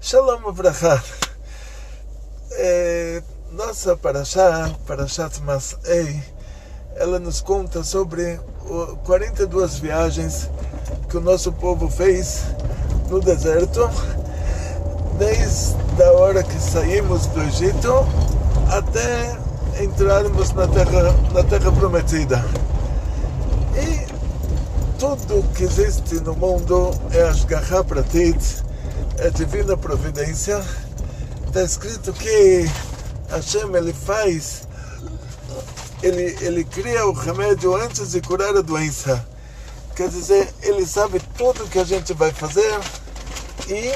Shalom Avrahá. Nossa Parashat Mas'ei, ela nos conta sobre 42 viagens que o nosso povo fez no deserto, desde a hora que saímos do Egito até entrarmos na terra prometida. E tudo que existe no mundo é Ashgaha Pratit, é divina providência. Está escrito que Hashem ele cria o remédio antes de curar a doença. Quer dizer, ele sabe tudo que a gente vai fazer e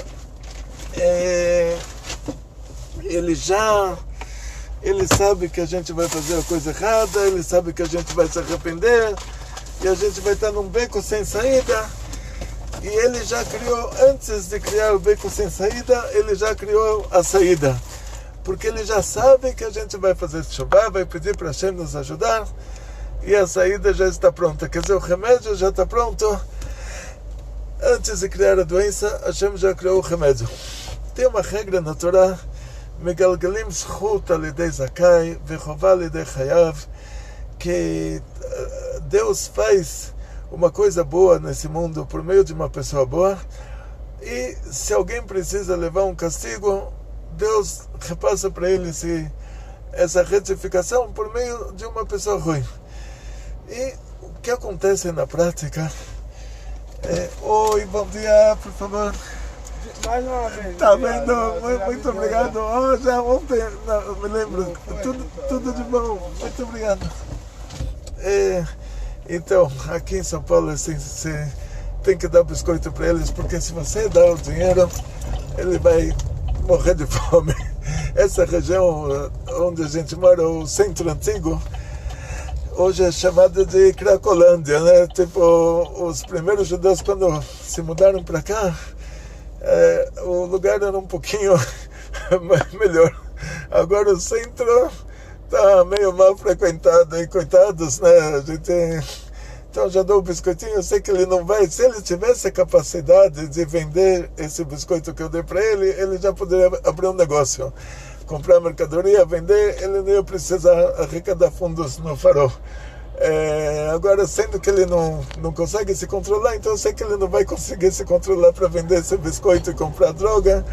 ele sabe que a gente vai fazer a coisa errada, ele sabe que a gente vai se arrepender e a gente vai estar num beco sem saída. E ele já criou, antes de criar o beco sem saída, ele já criou a saída. Porque ele já sabe que a gente vai fazer chuva, vai pedir para Hashem nos ajudar, e a saída já está pronta. Quer dizer, o remédio já está pronto. Antes de criar a doença, Hashem já criou o remédio. Tem uma regra na Torá, Megalgalim Zchut Alidei Zakai, Vechová Alidei Chayav, que Deus faz uma coisa boa nesse mundo por meio de uma pessoa boa, e se alguém precisa levar um castigo, Deus repassa para ele essa retificação por meio de uma pessoa ruim. E o que acontece na prática Oi, bom dia, por favor. Mais uma vez. Tá vendo? Muito obrigado. Já ontem, não, me lembro. Tudo de bom. Muito obrigado. Então, aqui em São Paulo, assim, você tem que dar biscoito para eles, porque se você dá o dinheiro, ele vai morrer de fome. Essa região onde a gente mora, o centro antigo, hoje é chamada de Cracolândia, né? Tipo, os primeiros judeus, quando se mudaram para cá, o lugar era um pouquinho melhor. Agora o centro está meio mal frequentado, e coitados, né? Então já dou o biscoitinho. Eu sei que ele não vai, se ele tivesse a capacidade de vender esse biscoito que eu dei para ele, ele já poderia abrir um negócio, comprar mercadoria, vender, ele não ia precisar arrecadar fundos no farol. Agora, sendo que ele não consegue se controlar, então eu sei que ele não vai conseguir se controlar para vender esse biscoito e comprar droga.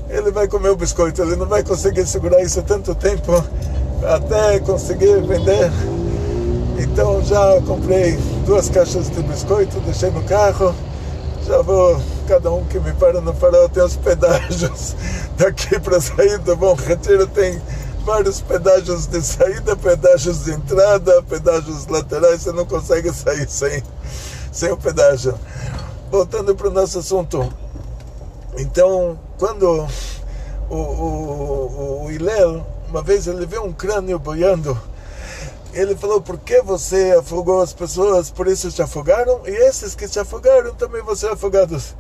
Ele vai comer o biscoito, ele não vai conseguir segurar isso tanto tempo até conseguir vender. Então já comprei 2 caixas de biscoito, deixei no carro. Já vou, cada um que me para no farol tem os pedágios daqui para sair do Bom Retiro, tem vários pedágios de saída, pedágios de entrada, pedágios laterais, você não consegue sair sem o pedágio. Voltando para o nosso assunto, então, quando o Hillel, uma vez ele viu um crânio boiando, ele falou: por que você afogou as pessoas, por isso se afogaram, e esses que se afogaram também vão ser afogados.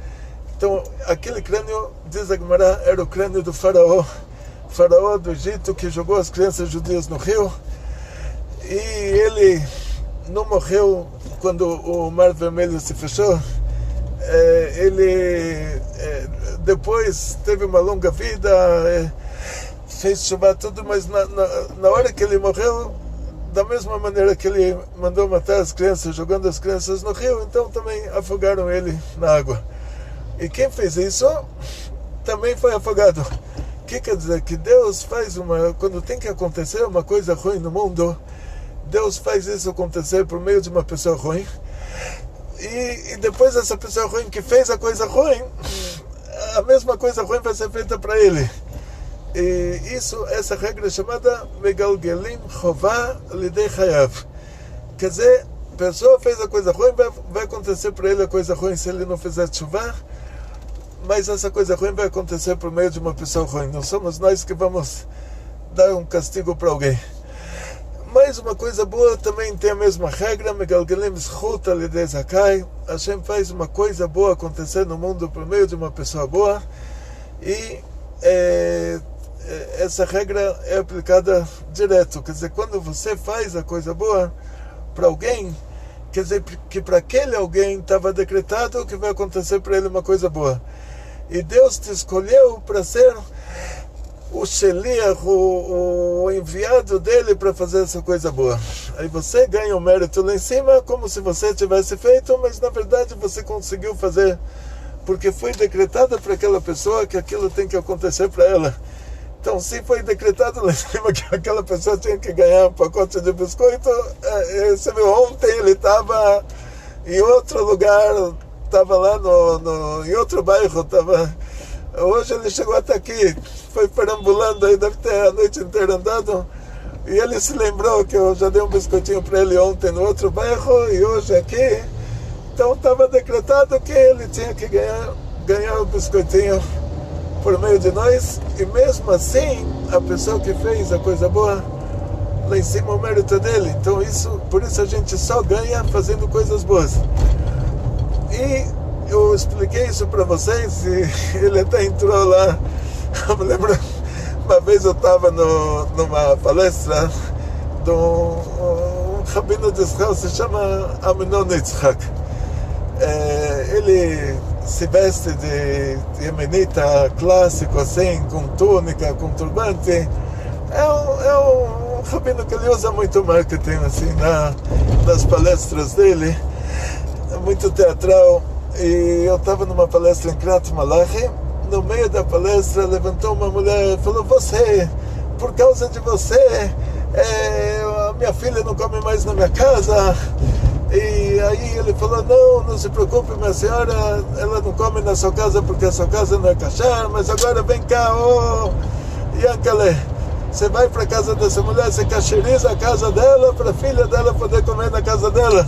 Então, aquele crânio, diz a Gemara, era o crânio do faraó do Egito, que jogou as crianças judias no rio, e ele não morreu quando o Mar Vermelho se fechou. Ele depois teve uma longa vida, fez chuva tudo, mas na hora que ele morreu, da mesma maneira que ele mandou matar as crianças, jogando as crianças no rio, então também afogaram ele na água. E quem fez isso também foi afogado. O que quer dizer? Que Deus faz quando tem que acontecer uma coisa ruim no mundo, Deus faz isso acontecer por meio de uma pessoa ruim, e depois essa pessoa ruim que fez a coisa ruim, a mesma coisa ruim vai ser feita para ele. E essa regra é chamada Megalgelim Chová Lidei Chayav. Quer dizer, a pessoa fez a coisa ruim, vai acontecer para ele a coisa ruim se ele não fizer chuva, mas essa coisa ruim vai acontecer por meio de uma pessoa ruim. Não somos nós que vamos dar um castigo para alguém. Mas uma coisa boa também tem a mesma regra, Megalgelim Zchut Alidei Zakai. Hashem faz uma coisa boa acontecer no mundo por meio de uma pessoa boa, e essa regra é aplicada direto. Quer dizer, quando você faz a coisa boa para alguém, quer dizer que para aquele alguém estava decretado que vai acontecer para ele uma coisa boa. E Deus te escolheu para ser o sheliach, o enviado dele para fazer essa coisa boa. Aí você ganha o mérito lá em cima, como se você tivesse feito, mas na verdade você conseguiu fazer, porque foi decretado para aquela pessoa que aquilo tem que acontecer para ela. Então, se foi decretado lá em cima que aquela pessoa tinha que ganhar um pacote de biscoito, você viu, ontem ele estava em outro lugar, estava lá em outro bairro, hoje ele chegou até aqui, foi perambulando aí, deve ter a noite inteira andado, e ele se lembrou que eu já dei um biscoitinho para ele ontem no outro bairro e hoje aqui. Então estava decretado que ele tinha que ganhar o biscoitinho por meio de nós, e mesmo assim a pessoa que fez a coisa boa, lá em cima o mérito dele. Então por isso a gente só ganha fazendo coisas boas. E eu expliquei isso para vocês e ele até entrou lá. Eu me lembro, uma vez eu estava numa palestra de um rabino de Israel, se chama Aminon Yitzhak. Ele se veste de yemenita clássico, assim, com túnica, com turbante. É um rabino que ele usa muito marketing, assim, nas palestras dele. É muito teatral. E eu estava numa palestra em Kriyat Malachi. No meio da palestra levantou uma mulher e falou: você, por causa de você, a minha filha não come mais na minha casa. E aí ele falou: não se preocupe, minha senhora, ela não come na sua casa porque a sua casa não é kosher, mas agora vem cá, Yankele, você vai para a casa dessa mulher, você kasheriza a casa dela para a filha dela poder comer na casa dela.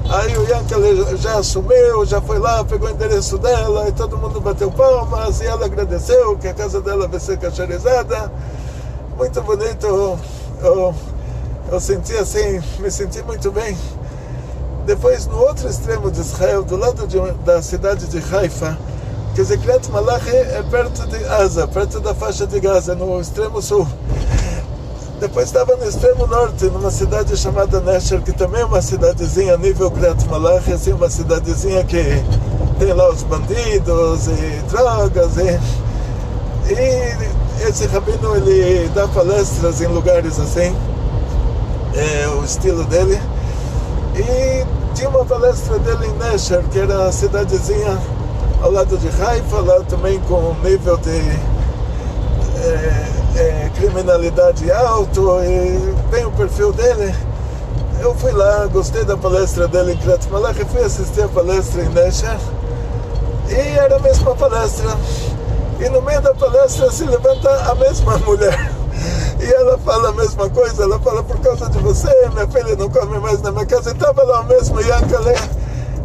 Aí o Yankele já assumiu, já foi lá, pegou o endereço dela e todo mundo bateu palmas e ela agradeceu que a casa dela vai ser kasherizada. Muito bonito. Eu senti assim, me senti muito bem. Depois, no outro extremo de Israel, do lado da cidade de Haifa, quer dizer, Kriyat Malachi é perto de Gaza, perto da faixa de Gaza, no extremo sul. Depois estava no extremo norte, numa cidade chamada Nesher, que também é uma cidadezinha nível Kriyat Malachi, assim, uma cidadezinha que tem lá os bandidos e drogas. E esse rabino, ele dá palestras em lugares assim, é o estilo dele. E tinha uma palestra dele em Nesher, que era a cidadezinha ao lado de Haifa, lá também com um nível de criminalidade alto, e bem o perfil dele. Eu fui lá, gostei da palestra dele em Kriyat Malachi, fui assistir a palestra em Nesher, e era a mesma palestra. E no meio da palestra se levanta a mesma mulher. E ela fala a mesma coisa, ela fala: por causa de você, minha filha não come mais na minha casa. E estava lá o mesmo Yankele,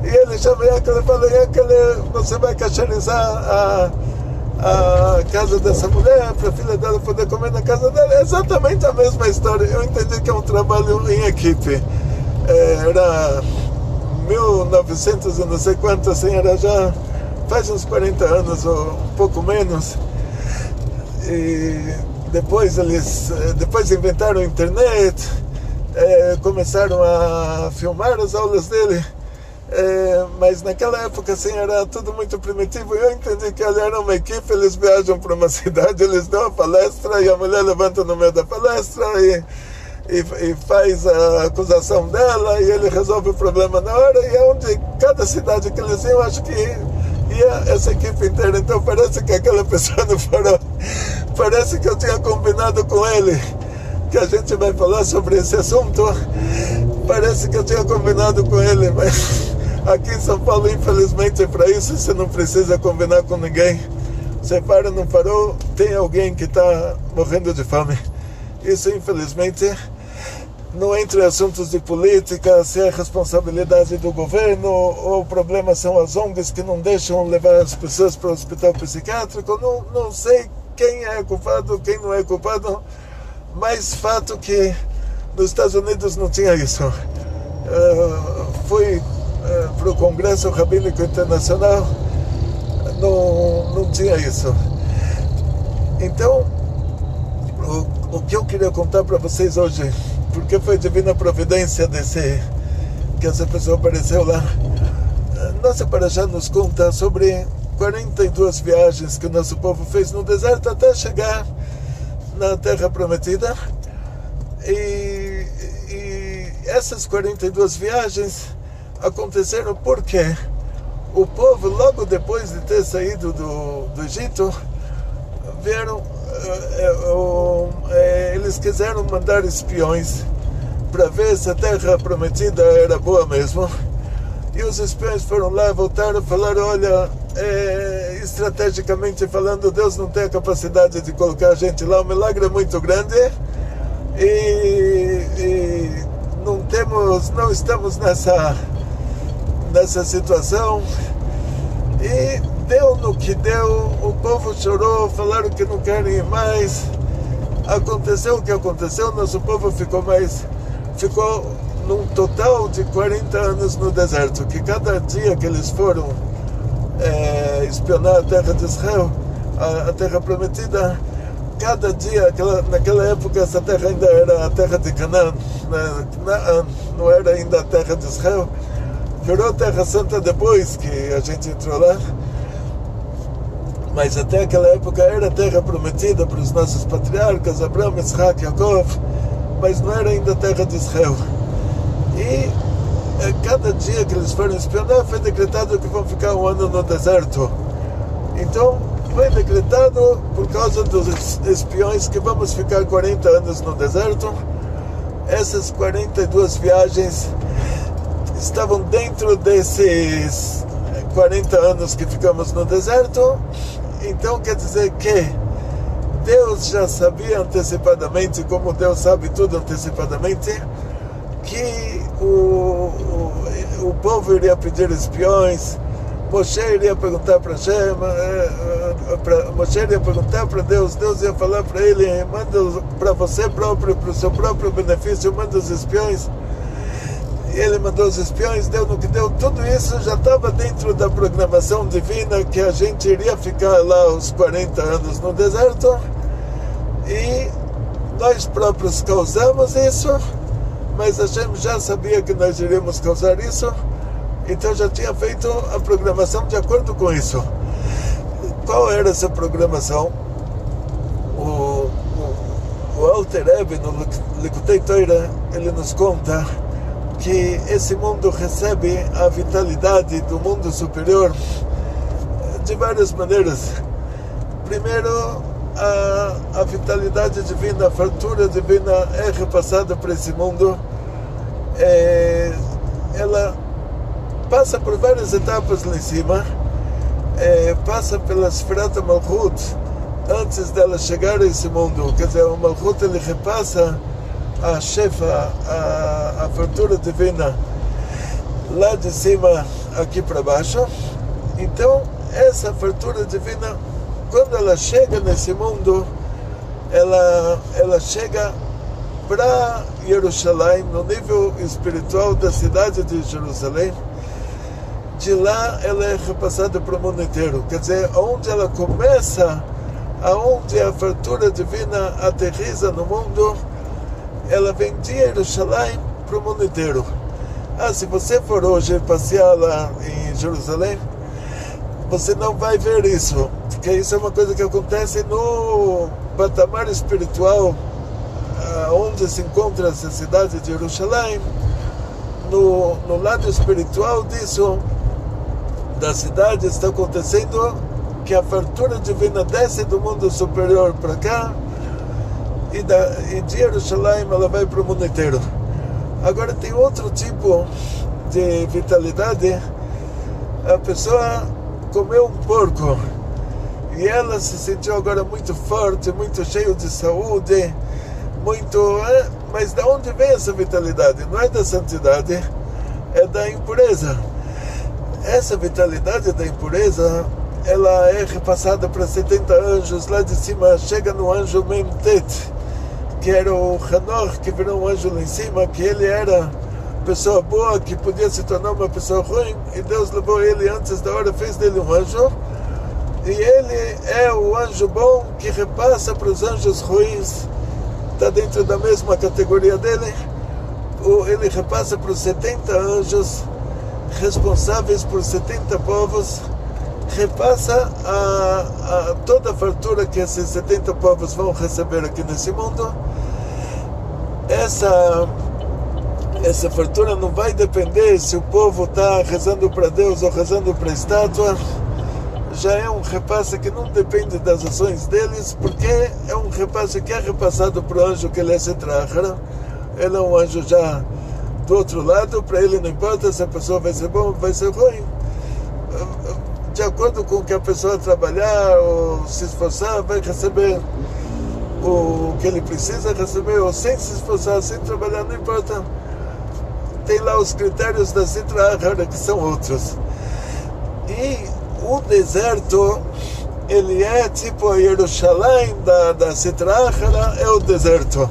e ele chama Yankele e fala: Yankele, você vai kasherizar a casa dessa mulher, para a filha dela poder comer na casa dela. É exatamente a mesma história. Eu entendi que é um trabalho em equipe. Era 1900 e não sei quanto, assim, era já faz uns 40 anos ou um pouco menos. E depois inventaram a internet, começaram a filmar as aulas dele, mas naquela época assim era tudo muito primitivo. Eu entendi que ele era uma equipe, eles viajam para uma cidade, eles dão a palestra e a mulher levanta no meio da palestra e faz a acusação dela e ele resolve o problema na hora. E é onde cada cidade que eles iam, acho que ia essa equipe inteira. Então parece que aquela pessoa não fará. Parece que eu tinha combinado com ele que a gente vai falar sobre esse assunto. Parece que eu tinha combinado com ele, mas aqui em São Paulo, infelizmente, para isso você não precisa combinar com ninguém. Você para, não parou, tem alguém que está morrendo de fome. Isso, infelizmente, não entra em assuntos de política, se é responsabilidade do governo, ou o problema são as ONGs que não deixam levar as pessoas para o hospital psiquiátrico. Não sei quem é culpado, quem não é culpado, mas fato que nos Estados Unidos não tinha isso. Fui para o Congresso Rabínico Internacional, não tinha isso. Então, o que eu queria contar para vocês hoje, porque foi divina providência que essa pessoa apareceu lá. Nossa Parashá nos conta sobre 42 viagens que o nosso povo fez no deserto até chegar na Terra Prometida. E essas 42 viagens aconteceram porque o povo, logo depois de ter saído do Egito, vieram, eles quiseram mandar espiões para ver se a Terra Prometida era boa mesmo. E os espiões foram lá, voltaram e falaram: olha, estrategicamente falando, Deus não tem a capacidade de colocar a gente lá, o milagre é muito grande e não estamos nessa situação. E deu no que deu, o povo chorou, falaram que não querem ir mais. Aconteceu o que aconteceu, nosso povo ficou num total de 40 anos no deserto, que cada dia que eles foram espionar a terra de Israel, a terra prometida, cada dia, naquela época essa terra ainda era a terra de Canaã, não era ainda a terra de Israel, virou Terra Santa depois que a gente entrou lá, mas até aquela época era a terra prometida para os nossos patriarcas, Abraão, Isaac, Jacob, mas não era ainda a terra de Israel. E cada dia que eles foram espionar foi decretado que vão ficar um ano no deserto. Então foi decretado por causa dos espiões que vamos ficar 40 anos no deserto. Essas 42 viagens estavam dentro desses 40 anos que ficamos no deserto. Então quer dizer que Deus já sabia antecipadamente, como Deus sabe tudo antecipadamente, que o povo iria pedir espiões. Moshe iria perguntar para Hashem, Moshe iria perguntar para Deus, Deus ia falar para ele: manda para você próprio, para o seu próprio benefício, manda os espiões. E ele mandou os espiões, deu no que deu. Tudo isso já estava dentro da programação divina, que a gente iria ficar lá os 40 anos no deserto, e nós próprios causamos isso, mas Hashem já sabia que nós iríamos causar isso, então já tinha feito a programação de acordo com isso. Qual era essa programação? O Alter Rebbe, no Likutei Torah, ele nos conta que esse mundo recebe a vitalidade do mundo superior de várias maneiras. Primeiro, a vitalidade divina, a fartura divina é repassada para esse mundo. Ela passa por várias etapas lá em cima, passa pela Sfirat Malchut antes dela chegar a esse mundo. Quer dizer, o Malchut ele repassa a Shefa, a fartura divina lá de cima aqui para baixo. Então essa fartura divina, quando ela chega nesse mundo, ela chega para Jerusalém, no nível espiritual da cidade de Jerusalém. De lá ela é repassada para o mundo inteiro. Quer dizer, onde ela começa, aonde a fartura divina aterriza no mundo, ela vem de Jerusalém para o mundo inteiro. Se você for hoje passear lá em Jerusalém, você não vai ver isso, porque isso é uma coisa que acontece no patamar espiritual, onde se encontra essa cidade de Jerusalém. No lado espiritual disso, da cidade, está acontecendo que a fartura divina desce do mundo superior para cá, e de Jerusalém ela vai para o mundo inteiro. Agora tem outro tipo de vitalidade. A pessoa comeu um porco e ela se sentiu agora muito forte, muito cheio de saúde, mas de onde vem essa vitalidade? Não é da santidade, é da impureza. Essa vitalidade da impureza, ela é repassada para 70 anjos. Lá de cima chega no anjo Memtet, que era o Hanor, que virou um anjo lá em cima, que ele era pessoa boa, que podia se tornar uma pessoa ruim, e Deus levou ele antes da hora, fez dele um anjo, e ele é o anjo bom que repassa para os anjos ruins, está dentro da mesma categoria dele. Ele repassa para os 70 anjos responsáveis por 70 povos, repassa toda a fartura que esses 70 povos vão receber aqui nesse mundo. Essa fartura não vai depender se o povo está rezando para Deus ou rezando para a estátua. Já é um repasse que não depende das ações deles, porque é um repasse que é repassado para o anjo que ele é Setrachara. Ele é um anjo já do outro lado, para ele não importa se a pessoa vai ser bom ou vai ser ruim. De acordo com o que a pessoa trabalhar ou se esforçar, vai receber o que ele precisa receber, ou sem se esforçar, sem trabalhar, não importa. Tem lá os critérios da Setrachara, que são outros. E o deserto, ele é tipo a Jerusalém da Setrachara, é o deserto.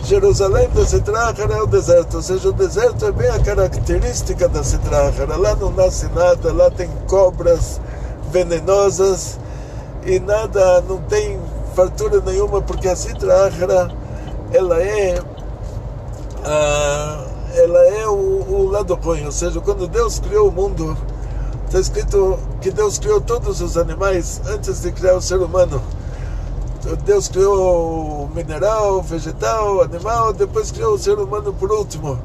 Jerusalém da Setrachara é o deserto, ou seja, o deserto é bem a característica da Setrachara. Lá não nasce nada, lá tem cobras venenosas e nada, não tem fartura nenhuma, porque a Setrachara, ela é o lado ruim, ou seja, quando Deus criou o mundo, está escrito que Deus criou todos os animais antes de criar o ser humano. Deus criou o mineral, vegetal, animal, depois criou o ser humano por último.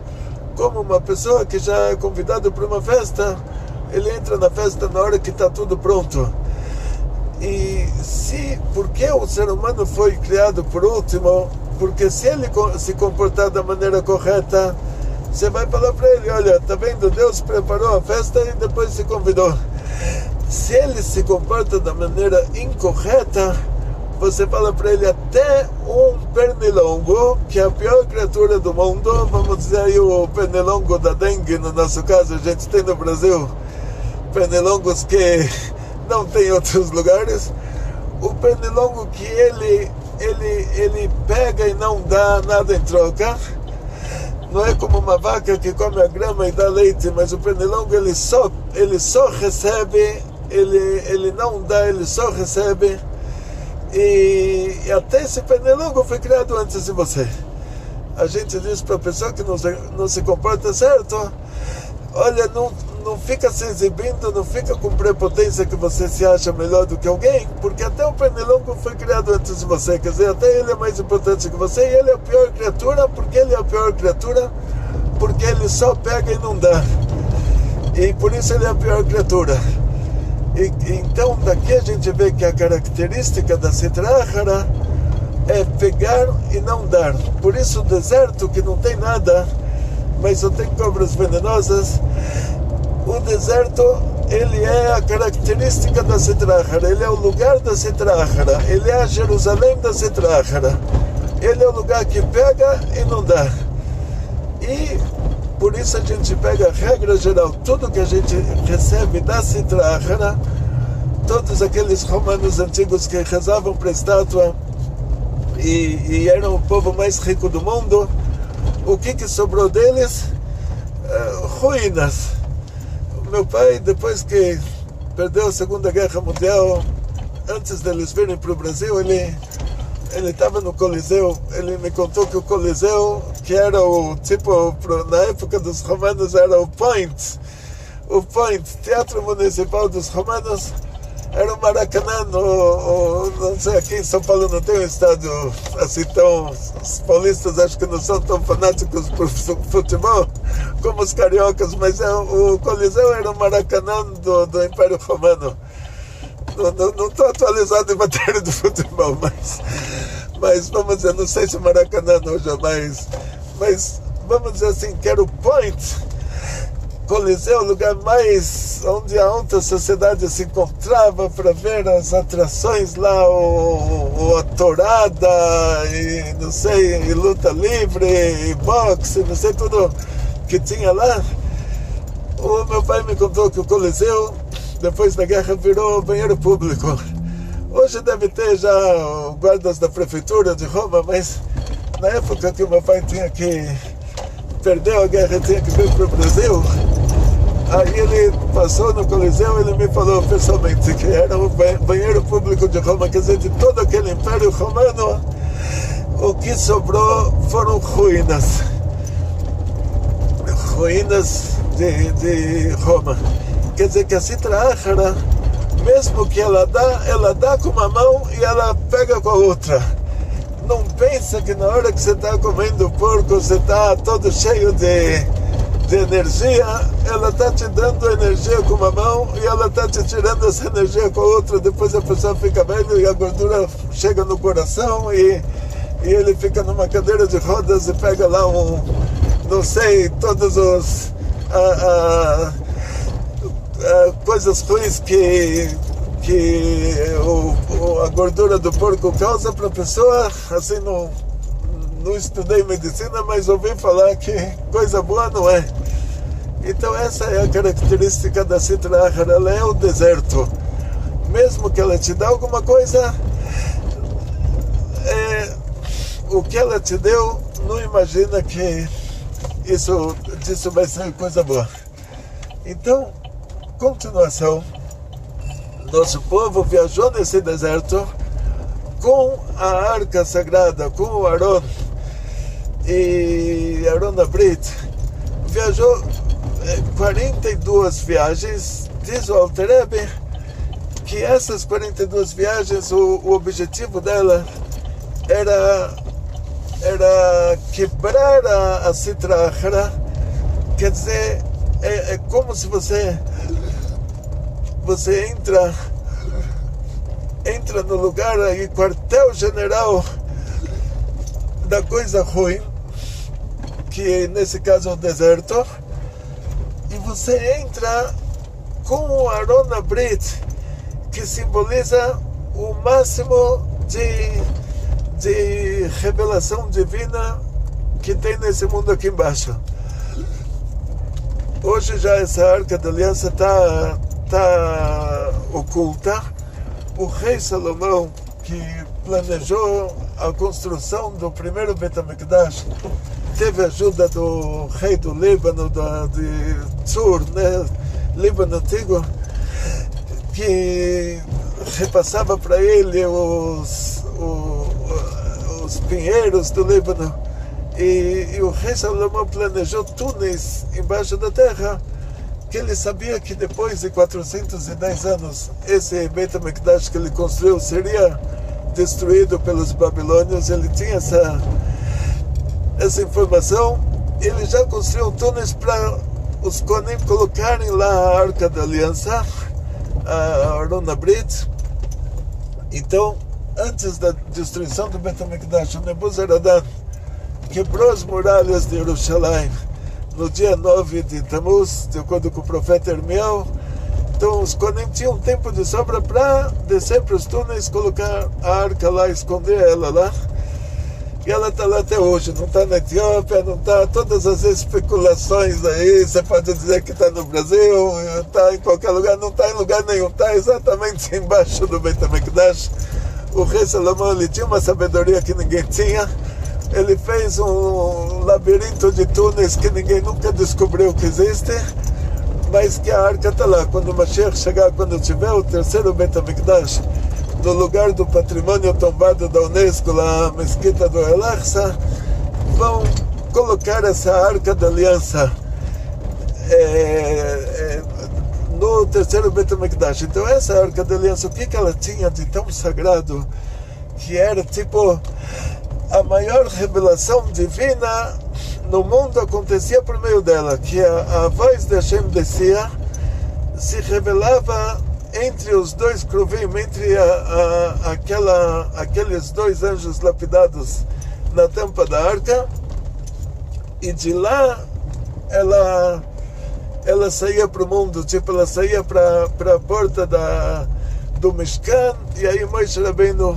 Como uma pessoa que já é convidada para uma festa, ele entra na festa na hora que está tudo pronto. E por que o ser humano foi criado por último? Porque se ele se comportar da maneira correta, você vai falar para ele, olha, tá vendo, Deus preparou a festa e depois se convidou. Se ele se comporta da maneira incorreta, você fala para ele, até um pernilongo, que é a pior criatura do mundo, vamos dizer aí o pernilongo da dengue, no nosso caso, a gente tem no Brasil pernilongos que não tem em outros lugares. O pernilongo que ele pega e não dá nada em troca. Não é como uma vaca que come a grama e dá leite, mas o pernilongo ele só recebe, ele não dá, ele só recebe. E até esse pernilongo foi criado antes de você. A gente diz para a pessoa que não se comporta certo, olha, não fica se exibindo, não fica com prepotência que você se acha melhor do que alguém, porque até o pernilongo foi criado antes de você, quer dizer, até ele é mais importante que você, e ele é a pior criatura. Porque ele é a pior criatura? Porque ele só pega e não dá, e por isso ele é a pior criatura. Então daqui a gente vê que a característica da Setrachara é pegar e não dar. Por isso o deserto, que não tem nada, mas só tem cobras venenosas, o deserto, ele é a característica da Setrachara, ele é o lugar da Setrachara, ele é a Jerusalém da Setrachara, ele é o lugar que pega e não dá. E por isso a gente pega a regra geral, tudo que a gente recebe da Setrachara, todos aqueles romanos antigos que rezavam para a estátua e eram o povo mais rico do mundo, o que sobrou deles? Ruínas. Meu pai, depois que perdeu a Segunda Guerra Mundial, antes deles virem para o Brasil, ele estava no Coliseu. Ele me contou que o Coliseu, que era o tipo, na época dos romanos, era o Point, Teatro Municipal dos Romanos, era o Maracanã. Não sei, aqui em São Paulo não tem um estádio assim tão... Os paulistas acho que não são tão fanáticos por futebol como os cariocas, mas o Coliseu era o Maracanã do Império Romano. Não estou atualizado em matéria de futebol, mas vamos dizer, não sei se o Maracanã hoje é mais, mas vamos dizer assim, que era o Point. Coliseu, o lugar mais onde a alta sociedade se encontrava para ver as atrações lá, a tourada, e não sei, e luta livre, e boxe, não sei, tudo que tinha lá. O meu pai me contou que o Coliseu, depois da guerra, virou banheiro público. Hoje deve ter já guardas da prefeitura de Roma, mas na época que o meu pai perdeu a guerra e tinha que vir para o Brasil, aí ele passou no Coliseu, ele me falou pessoalmente que era o banheiro público de Roma, quer dizer, de todo aquele Império Romano, o que sobrou foram ruínas de Roma. Quer dizer que a Setrachara mesmo que ela dá com uma mão e ela pega com a outra. Não pensa que na hora que você está comendo o porco, você está todo cheio de energia, ela está te dando energia com uma mão e ela está te tirando essa energia com a outra. Depois a pessoa fica velho e a gordura chega no coração e ele fica numa cadeira de rodas e pega lá não sei, todas as coisas ruins que a gordura do porco causa para a pessoa. Assim, não estudei medicina, mas ouvi falar que coisa boa não é. Então essa é a característica da Sitra Achra, ela é o deserto. Mesmo que ela te dê alguma coisa, o que ela te deu, não imagina que disso vai ser coisa boa. Então, continuação, nosso povo viajou nesse deserto com a arca sagrada, com o Aron e Aron Abrit. Viajou 42 viagens. Diz o Alter Rebbe que essas 42 viagens, o objetivo dela era quebrar a Sitra Achra. Quer dizer, é como se você entra no lugar aí, quartel-general da coisa ruim, que nesse caso é o deserto, e você entra com o Aron Abrit, que simboliza o máximo de revelação divina que tem nesse mundo aqui embaixo. Hoje já essa Arca da Aliança está oculta. O rei Salomão, que planejou a construção do primeiro Beit HaMikdash, teve ajuda do rei do Líbano, de Tzur, né? Líbano antigo, que repassava para ele os pinheiros do Líbano. E o rei Salomão planejou túneis embaixo da terra, que ele sabia que depois de 410 anos, esse Beit HaMikdash que ele construiu seria destruído pelos babilônios. Ele tinha essa informação. Ele já construiu túneis para os Kohanim colocarem lá a Arca da Aliança, a Aron Abrit. Então, antes da destruição do Beit HaMikdash, o Nebuzaradan quebrou as muralhas de Jerusalém no dia 9 de Tammuz, de acordo com o profeta Irmiel. Então os Kohanim tinham tempo de sobra para descer para os túneis, colocar a arca lá, esconder ela lá. E ela está lá até hoje, não está na Etiópia, não está. Todas as especulações aí, você pode dizer que está no Brasil, está em qualquer lugar, não está em lugar nenhum, está exatamente embaixo do Beit HaMikdash. O rei Salomão, ele tinha uma sabedoria que ninguém tinha. Ele fez um labirinto de túneis que ninguém nunca descobriu que existe, mas que a arca está lá. Quando o Mashiach chegar, quando tiver o terceiro Beit HaMikdash, no lugar do patrimônio tombado da Unesco, lá a mesquita do El-Aqsa, vão colocar essa Arca da Aliança no terceiro Beit HaMikdash. Então essa Arca da Aliança, o que ela tinha de tão sagrado, que era tipo a maior revelação divina no mundo, acontecia por meio dela, que a voz de Hashem descia, se revelava entre os dois Kruvim, entre aqueles dois anjos lapidados na tampa da arca, e de lá ela saía para o mundo, tipo, ela saía para a porta do Mishkan, e aí Moshe Rabbeinu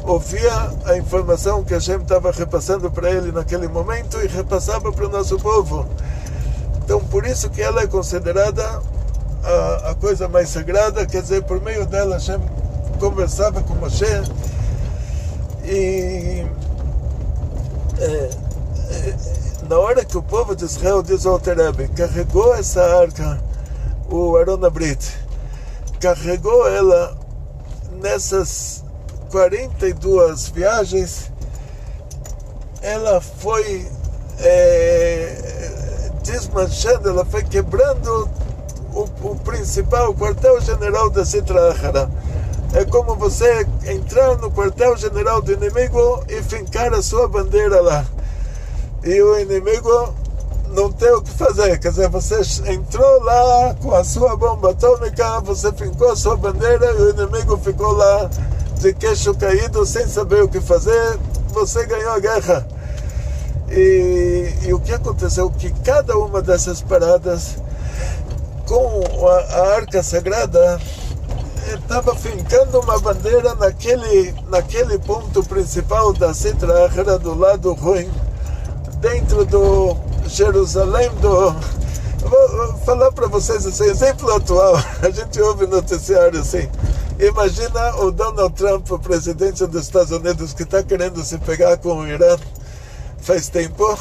ouvia a informação que Hashem estava repassando para ele naquele momento e repassava para o nosso povo. Então por isso que ela é considerada a coisa mais sagrada, quer dizer, por meio dela Hashem conversava com Moshe. E na hora que o povo de Israel, diz o Alter Rebbe, carregou essa arca, o Aron Abrit, carregou ela nessas 42 viagens, ela foi desmanchando, ela foi quebrando o principal quartel-general da Sitra Achara. É como você entrar no quartel-general do inimigo e fincar a sua bandeira lá. E o inimigo não tem o que fazer. Quer dizer, você entrou lá com a sua bomba atômica, você fincou a sua bandeira e o inimigo ficou lá de queixo caído, sem saber o que fazer. Você ganhou a guerra. E o que aconteceu? Que cada uma dessas paradas, com a arca sagrada, estava fincando uma bandeira naquele ponto principal da Sitra Achara, do lado ruim, dentro do Jerusalém Vou falar para vocês assim, exemplo atual. A gente ouve noticiário assim. Imagina o Donald Trump, o presidente dos Estados Unidos, que está querendo se pegar com o Irã faz tempo.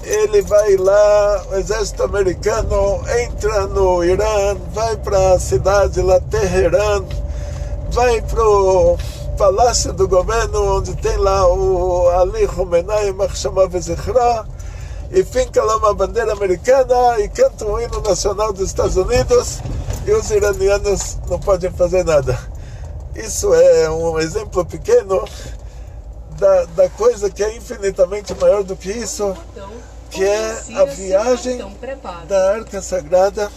Ele vai lá, o exército americano entra no Irã, vai para a cidade lá, Teherã, vai para o palácio do governo, onde tem lá o Ali Khamenei, Machshama Vezichra, e finca lá uma bandeira americana e canta o hino nacional dos Estados Unidos, e os iranianos não podem fazer nada. Isso é um exemplo pequeno da coisa que é infinitamente maior do que isso, que é a viagem da Arca Sagrada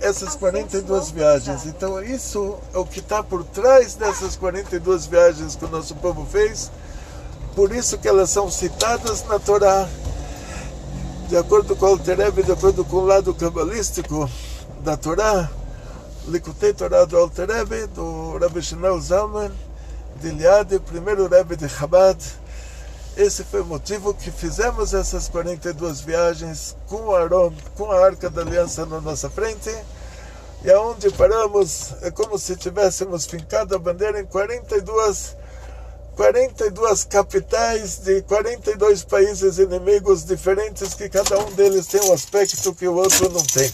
essas 42 viagens. Então isso é o que está por trás dessas 42 viagens que o nosso povo fez. Por isso que elas são citadas na Torá, de acordo com o Alter Rebbe, de acordo com o lado cabalístico da Torá, Likutei Torá do Alter Rebbe, do Rabbi Shneur Zalman, de Liade, primeiro Rebbe de Chabad. Esse foi o motivo que fizemos essas 42 viagens com o Aron, com a Arca da Aliança na nossa frente, e aonde paramos é como se tivéssemos fincado a bandeira em 42 capitais de 42 países inimigos diferentes, que cada um deles tem um aspecto que o outro não tem.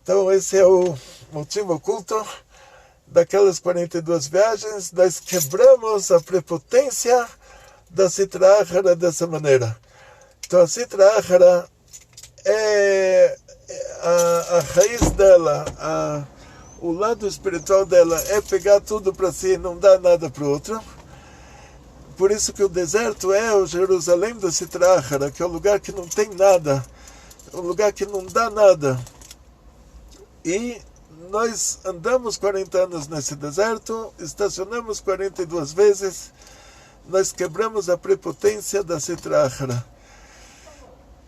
Então esse é o motivo oculto daquelas 42 viagens. Nós quebramos a prepotência da Sitra Achara dessa maneira. Então a Sitra Achara é a raiz dela, o lado espiritual dela é pegar tudo para si e não dar nada para o outro. Por isso que o deserto é o Jerusalém da Sitra Achara, que é o lugar que não tem nada, o lugar que não dá nada. E nós andamos 40 anos nesse deserto, estacionamos 42 vezes, nós quebramos a prepotência da Sitra Achara.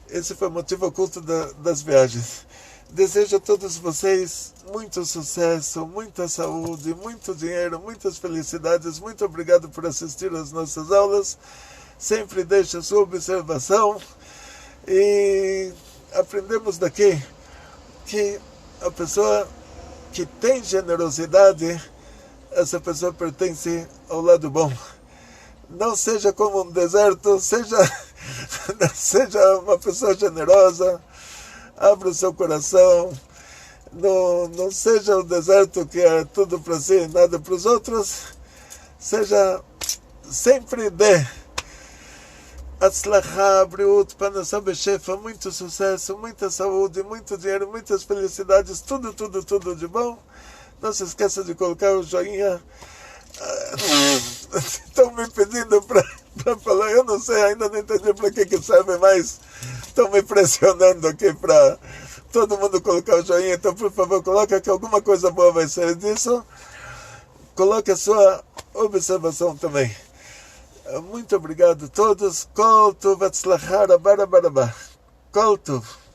Esse foi o motivo oculto das viagens. Desejo a todos vocês muito sucesso, muita saúde, muito dinheiro, muitas felicidades. Muito obrigado por assistir às nossas aulas. Sempre deixe a sua observação. E aprendemos daqui que a pessoa que tem generosidade, essa pessoa pertence ao lado bom. Não seja como um deserto, seja uma pessoa generosa, abra o seu coração, não seja o deserto que é tudo para si e nada para os outros, sempre dê. Atzlachá, briut, panasá bechefa, muito sucesso, muita saúde, muito dinheiro, muitas felicidades, tudo de bom. Não se esqueça de colocar o joinha. Estão me pedindo para falar, eu não sei, ainda não entendi para que serve, mas estão me pressionando aqui para todo mundo colocar o joinha. Então, por favor, coloca que alguma coisa boa vai sair disso. Coloque a sua observação também. Muito obrigado a todos. Kol Tov Atzlachá, Rabá, Rabá, Rabá. Kol Tov.